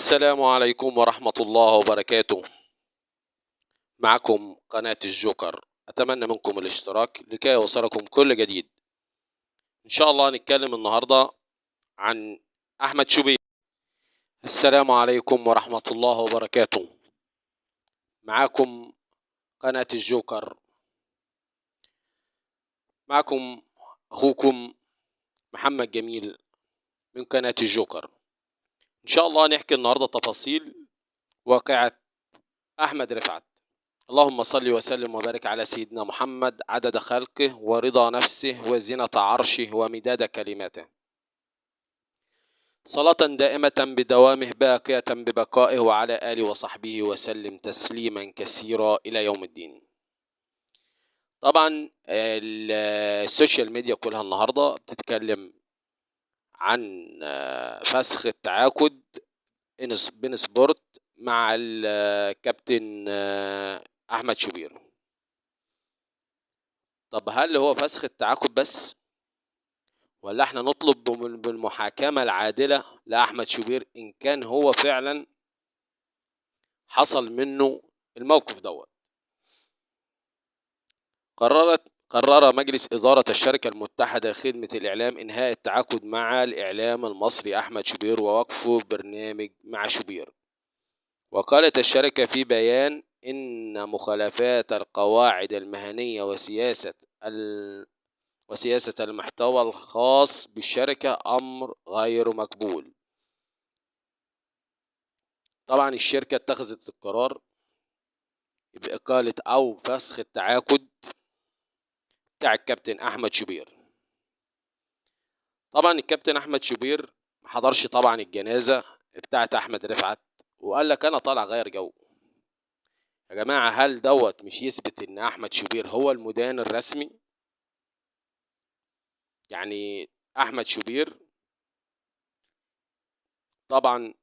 السلام عليكم ورحمة الله وبركاته. معكم قناة الجوكر، أتمنى منكم الاشتراك لكي يوصلكم كل جديد. إن شاء الله هنتكلم النهاردة عن أحمد شوبير. السلام عليكم ورحمة الله وبركاته. معكم قناة الجوكر، معكم أخوكم محمد جميل من قناة الجوكر. إن شاء الله هنحكي النهاردة تفاصيل واقعة أحمد رفعت. اللهم صل وسلم وبارك على سيدنا محمد عدد خلقه ورضا نفسه وزنة عرشه ومداد كلماته، صلاة دائمة بدوامه باقية ببقائه وعلى آله وصحبه وسلم تسليما كثيرا إلى يوم الدين. طبعا السوشيال ميديا كلها النهاردة بتتكلم عن فسخ التعاقد بين سبورت مع الكابتن أحمد شوبير. طب هل هو فسخ التعاقد بس، ولا احنا نطلب بالمحاكمة العادلة لأحمد شوبير إن كان هو فعلا حصل منه الموقف دوت؟ قرر مجلس إدارة الشركة المتحدة لخدمة الإعلام إنهاء التعاقد مع الإعلام المصري أحمد شوبير ووقفه برنامج مع شوبير. وقالت الشركة في بيان إن مخالفات القواعد المهنية وسياسة المحتوى الخاص بالشركة أمر غير مقبول. طبعا الشركة اتخذت القرار بإقالة أو فسخ التعاقد بتاع الكابتن أحمد شوبير. طبعا الكابتن أحمد شوبير محضرش طبعا الجنازة بتاعت أحمد رفعت، وقال لك أنا طالع غير جو. يا جماعة، هل دوت مش يثبت إن أحمد شوبير هو المدان الرسمي؟ يعني أحمد شوبير طبعا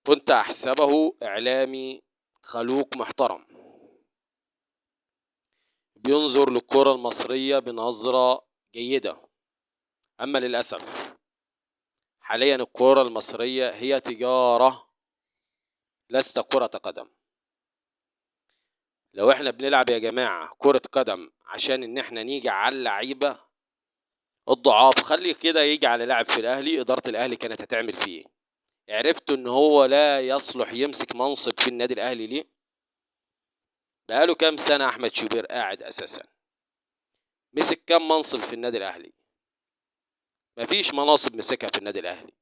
كنت أحسبه إعلامي خلوق محترم بينظر للكرة المصرية بنظرة جيدة. أما للأسف حاليا الكرة المصرية هي تجارة لست كرة قدم. لو احنا بنلعب يا جماعة كرة قدم عشان ان احنا نيجي على اللعيبة الضعاف، خلي كده يجي على لاعب في الأهلي، إدارة الأهلي كانت هتعمل فيه. عرفتوا ان هو لا يصلح يمسك منصب في النادي الأهلي ليه؟ بقاله كام سنة أحمد شوبير قاعد أساسا؟ مسك كام منصب في النادي الأهلي؟ مفيش مناصب مسكها في النادي الأهلي.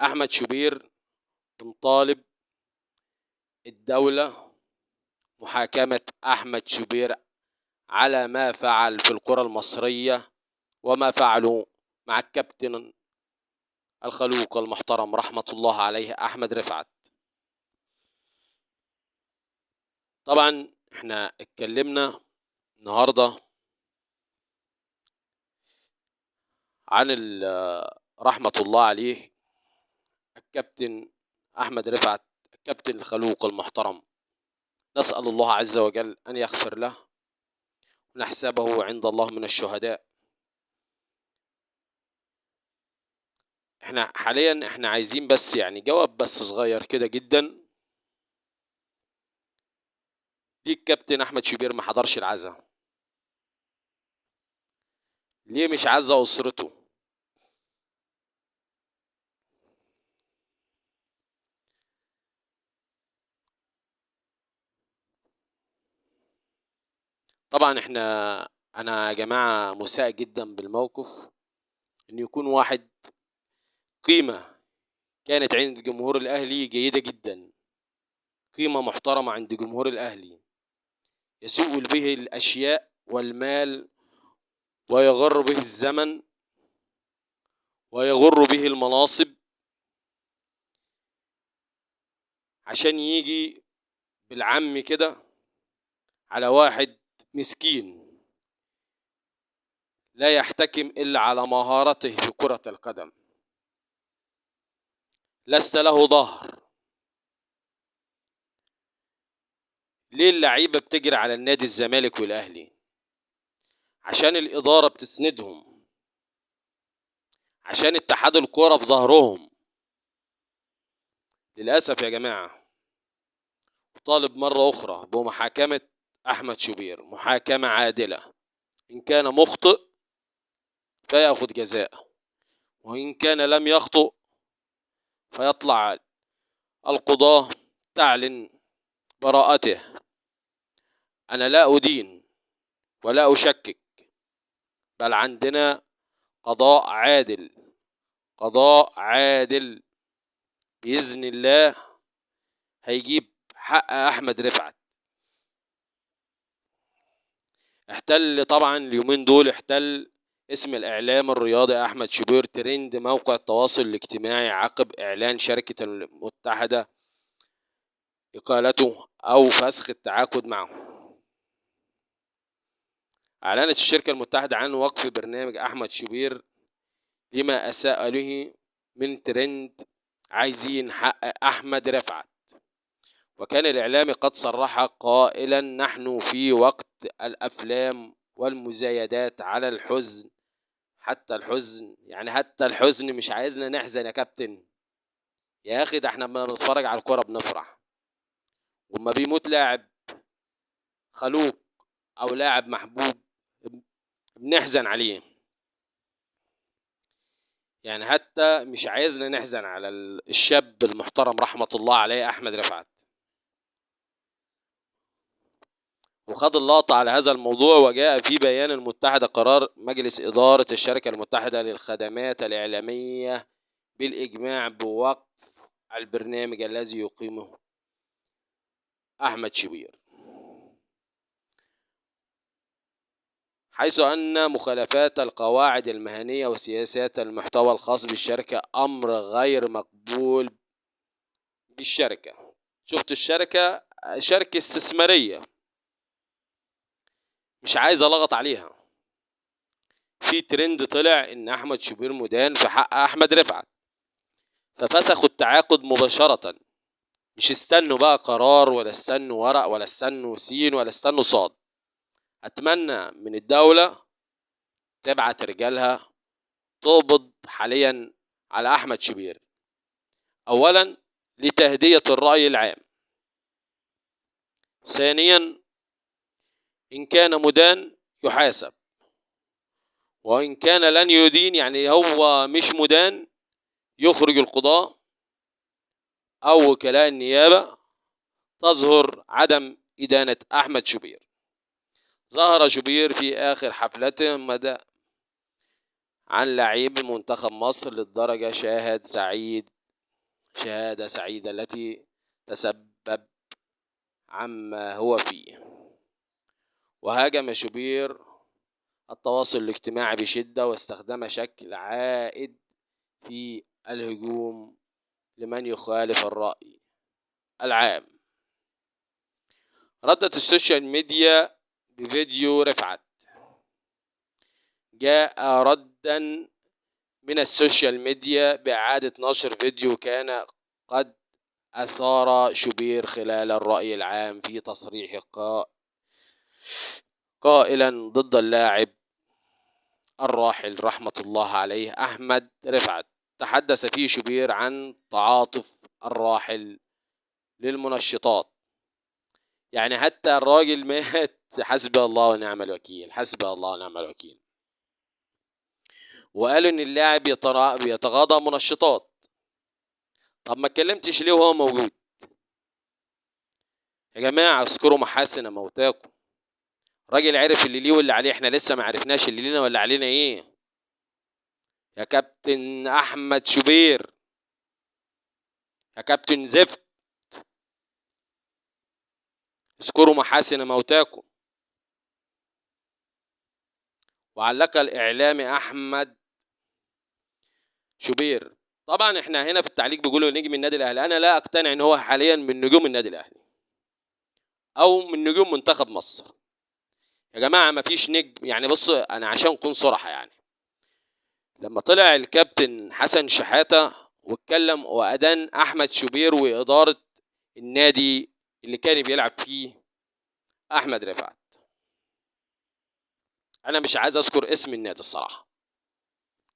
أحمد شوبير بنطالب الدولة محاكمة أحمد شوبير على ما فعل في الكرة المصرية وما فعله مع الكابتن الخلوق المحترم رحمة الله عليه أحمد رفعت. طبعا احنا اتكلمنا النهاردة عن رحمة الله عليه الكابتن أحمد رفعت، الكابتن الخلوق المحترم. نسأل الله عز وجل أن يغفر له ونحسبه عند الله من الشهداء. احنا حاليا عايزين بس يعني جواب بس صغير كده جدا. ليه الكابتن أحمد شوبير ما حضرش العزاء؟ ليه مش عزا أسرته؟ طبعا أنا يا جماعة مساء جدا بالموقف إن يكون واحد قيمة كانت عند جمهور الأهلي جيدة جدا، قيمة محترمة عند جمهور الأهلي، يسوء به الأشياء والمال ويغر به الزمن ويغر به المناصب عشان يجي بالعم كده على واحد مسكين لا يحتكم إلا على مهارته في كرة القدم، لست له ظهر. ليه اللعيبة بتجري على النادي الزمالك والأهلي؟ عشان الإدارة بتسندهم، عشان اتحاد الكرة في ظهرهم. للأسف يا جماعة طالب مرة أخرى بمحاكمة أحمد شوبير محاكمة عادلة، إن كان مخطئ فيأخذ جزاء، وإن كان لم يخطئ فيطلع القضاة تعلن براءته. أنا لا أدين ولا أشكك، بل عندنا قضاء عادل، قضاء عادل بإذن الله هيجيب حق أحمد رفعت. احتل طبعا اليومين دول، احتل اسم الإعلام الرياضي أحمد شوبير ترند موقع التواصل الاجتماعي عقب إعلان شركة المتحدة إقالته أو فسخ التعاقد معه. أعلنت الشركة المتحدة عن وقف برنامج أحمد شوبير لما أساء له من ترند عايزين حق أحمد رفعت. وكان الإعلامي قد صرح قائلا: نحن في وقت الأفلام والمزايدات على الحزن، حتى الحزن، يعني حتى الحزن مش عايزنا نحزن يا كابتن. يا أخي ده احنا بنتفرج على الكرة بنفرح، وما بيموت لاعب خلوق أو لاعب محبوب بنحزن عليه. يعني حتى مش عايزنا نحزن على الشاب المحترم رحمة الله عليه أحمد رفعت. وخد اللقطة على هذا الموضوع، وجاء في بيان المتحدة قرار مجلس إدارة الشركة المتحدة للخدمات الإعلامية بالإجماع بوقف البرنامج الذي يقيمه أحمد شوبير، حيث أن مخالفات القواعد المهنية وسياسات المحتوى الخاص بالشركة أمر غير مقبول بالشركة. شفت الشركة شركة استثمارية مش عايز ألغط عليها. في ترند طلع إن أحمد شوبير مدان في حق أحمد رفعت، ففسخوا التعاقد مباشرة، مش استنوا بقى قرار ولا استنوا ورق ولا استنوا سين ولا استنوا صاد. أتمنى من الدولة تبعت رجالها تقبض حاليا على أحمد شوبير، أولا لتهدية الرأي العام، ثانيا إن كان مدان يحاسب، وإن كان لن يدين يعني هو مش مدان يخرج القضاء أو وكلاء النيابة تظهر عدم إدانة أحمد شوبير. ظهر شوبير في آخر حفلته مدى عن لعيب منتخب مصر للدرجة شهادة سعيدة التي تسبب عما هو فيه. وهاجم شوبير التواصل الاجتماعي بشدة، واستخدم شكل عائد في الهجوم لمن يخالف الرأي العام. ردت السوشيال ميديا بفيديو رفعت. جاء ردا من السوشيال ميديا بإعادة نشر فيديو كان قد أثار شوبير خلال الرأي العام في تصريح قائلا ضد اللاعب الراحل رحمة الله عليه أحمد رفعت. تحدث فيه شوبير عن تعاطف الراحل للمنشطات، يعني حتى الراجل مات حسبي الله ونعم الوكيل، حسبي الله ونعم الوكيل. وقالوا ان اللاعب بيتغاضى منشطات. طب ما اتكلمتش ليه وهو موجود؟ يا جماعه اذكروا محاسن موتاكم. راجل عرف اللي ليه واللي عليه، احنا لسه ما عرفناش اللي لينا واللي علينا ايه. يا كابتن احمد شوبير، يا كابتن زفت، اذكروا محاسن موتاكم. وعلق الاعلامي احمد شوبير. طبعا احنا هنا في التعليق بيقولوا نجم النادي الاهلي، انا لا اقتنع ان هو حاليا من نجوم النادي الاهلي او من نجوم منتخب مصر. يا جماعه ما فيش نجم، يعني بصوا انا عشان اكون صراحه، يعني لما طلع الكابتن حسن شحاته واتكلم وادان احمد شوبير واداره النادي اللي كان بيلعب فيه احمد رفعت، انا مش عايز اذكر اسم النادي الصراحه،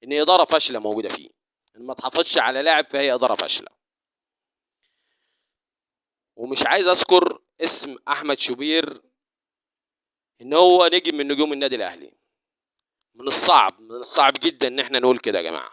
ان اداره فاشله موجوده فيه، ان ما تحافظش على لاعب فهي اداره فاشله. ومش عايز اذكر اسم احمد شوبير ان هو نجم من نجوم النادي الاهلي. من الصعب جدا ان احنا نقول كده يا جماعه.